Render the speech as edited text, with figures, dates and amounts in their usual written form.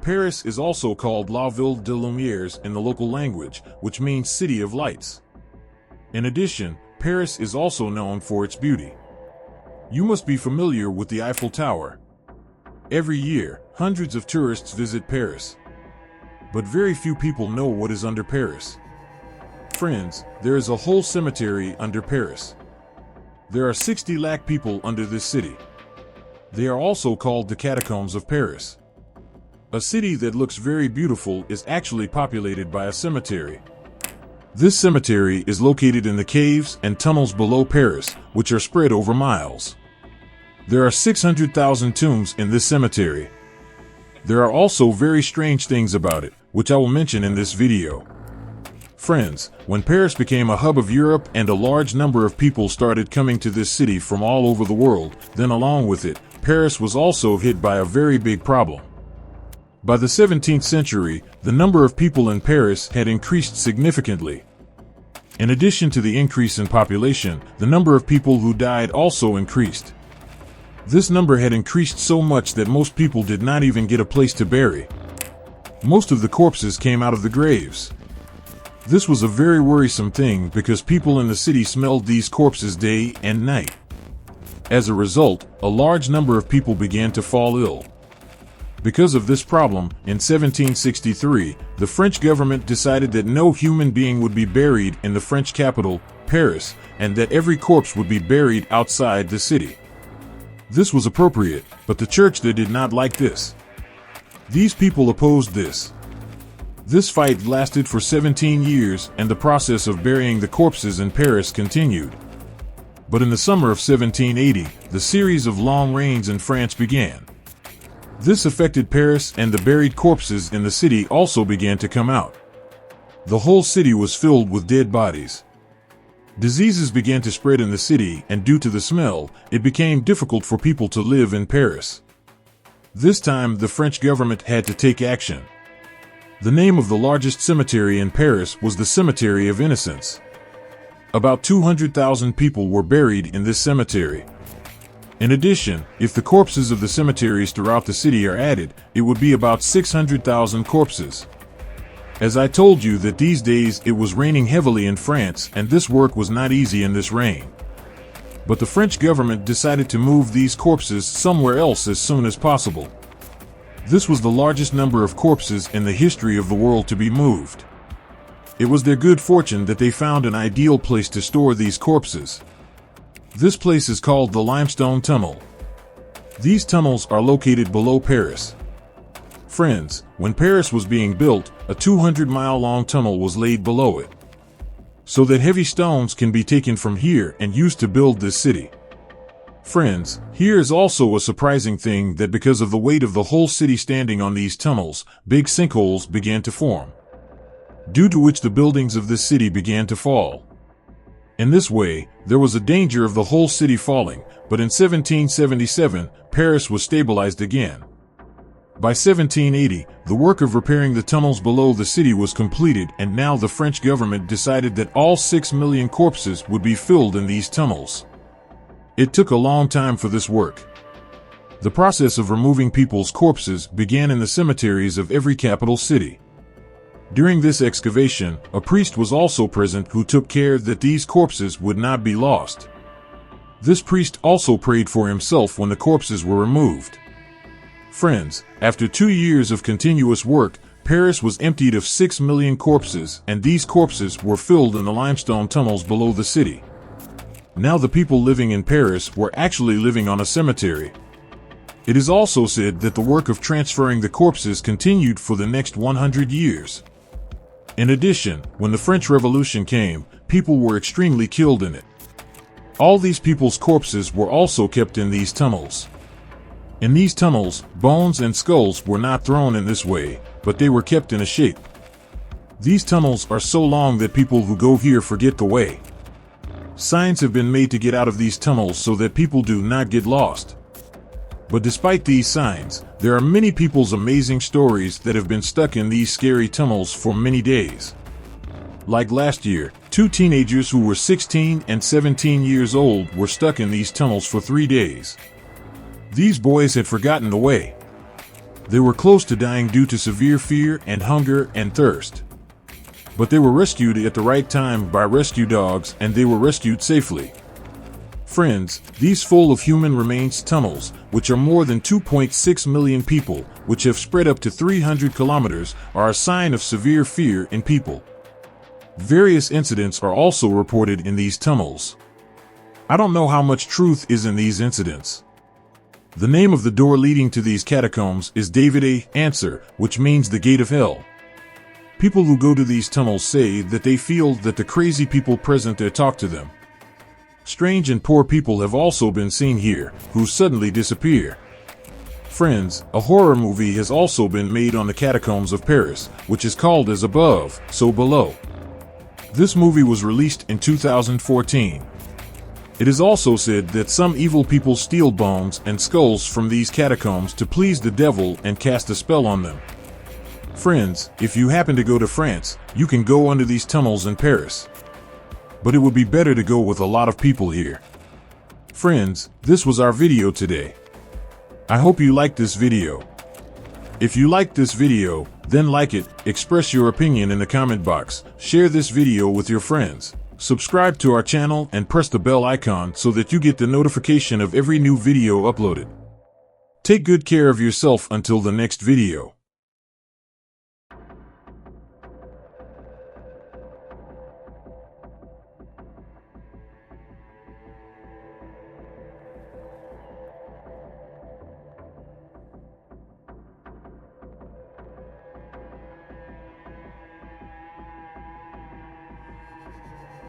Paris is also called La Ville de Lumières in the local language, which means City of Lights. In addition, Paris is also known for its beauty. You must be familiar with the Eiffel Tower. Every year, hundreds of tourists visit Paris. But very few people know what is under Paris. Friends, there is a whole cemetery under Paris. There are 60 lakh people under this city. They are also called the Catacombs of Paris. A city that looks very beautiful is actually populated by a cemetery. This cemetery is located in the caves and tunnels below Paris, which are spread over miles. There are 600,000 tombs in this cemetery. There are also very strange things about it, which I will mention in this video. Friends, when Paris became a hub of Europe and a large number of people started coming to this city from all over the world, then along with it, Paris was also hit by a very big problem. By the 17th century, the number of people in Paris had increased significantly. In addition to the increase in population, the number of people who died also increased. This number had increased so much that most people did not even get a place to bury. Most of the corpses came out of the graves. This was a very worrisome thing because people in the city smelled these corpses day and night. As a result, a large number of people began to fall ill. Because of this problem, in 1763, the French government decided that no human being would be buried in the French capital, Paris, and that every corpse would be buried outside the city. This was appropriate, but the church there did not like this. These people opposed this. This fight lasted for 17 years, and the process of burying the corpses in Paris continued. But in the summer of 1780, the series of long rains in France began. This affected Paris, and the buried corpses in the city also began to come out. The whole city was filled with dead bodies. Diseases began to spread in the city, and due to the smell, it became difficult for people to live in Paris. This time, the French government had to take action. The name of the largest cemetery in Paris was the Cemetery of Innocents. About 200,000 people were buried in this cemetery. In addition, if the corpses of the cemeteries throughout the city are added, it would be about 600,000 corpses. As I told you that these days it was raining heavily in France, and this work was not easy in this rain. But the French government decided to move these corpses somewhere else as soon as possible. This was the largest number of corpses in the history of the world to be moved. It was their good fortune that they found an ideal place to store these corpses. This place is called the Limestone Tunnel. These tunnels are located below Paris. Friends, when Paris was being built, a 200-mile-long tunnel was laid below it, so that heavy stones can be taken from here and used to build this city. Friends, here is also a surprising thing that because of the weight of the whole city standing on these tunnels, big sinkholes began to form, due to which the buildings of this city began to fall. In this way, there was a danger of the whole city falling, but in 1777, Paris was stabilized again. By 1780, the work of repairing the tunnels below the city was completed, and now the French government decided that all 6 million corpses would be filled in these tunnels. It took a long time for this work. The process of removing people's corpses began in the cemeteries of every capital city. During this excavation, a priest was also present who took care that these corpses would not be lost. This priest also prayed for himself when the corpses were removed. Friends, after 2 years of continuous work, Paris was emptied of 6 million corpses, and these corpses were filled in the limestone tunnels below the city. Now the people living in Paris were actually living on a cemetery. It is also said that the work of transferring the corpses continued for the next 100 years. In addition, when the French Revolution came, people were extremely killed in it. All these people's corpses were also kept in these tunnels. In these tunnels, bones and skulls were not thrown in this way, but they were kept in a shape. These tunnels are so long that people who go here forget the way. Signs have been made to get out of these tunnels so that people do not get lost. But despite these signs, there are many people's amazing stories that have been stuck in these scary tunnels for many days. Like last year, 2 teenagers who were 16 and 17 years old were stuck in these tunnels for 3 days. These boys had forgotten the way. They were close to dying due to severe fear and hunger and thirst. But they were rescued at the right time by rescue dogs, and they were rescued safely. Friends, these full of human remains tunnels, which are more than 2.6 million people, which have spread up to 300 kilometers, are a sign of severe fear in people. Various incidents are also reported in these tunnels. I don't know how much truth is in these incidents. The name of the door leading to these catacombs is David A. Answer, which means the gate of hell. People who go to these tunnels say that they feel that the crazy people present there talk to them. Strange and poor people have also been seen here, who suddenly disappear. Friends, a horror movie has also been made on the catacombs of Paris, which is called As Above, So Below. This movie was released in 2014. It is also said that some evil people steal bones and skulls from these catacombs to please the devil and cast a spell on them. Friends, if you happen to go to France, you can go under these tunnels in Paris. But it would be better to go with a lot of people here. Friends, this was our video today. I hope you liked this video. If you liked this video, then like it, express your opinion in the comment box, share this video with your friends. Subscribe to our channel and press the bell icon so that you get the notification of every new video uploaded. Take good care of yourself until the next video.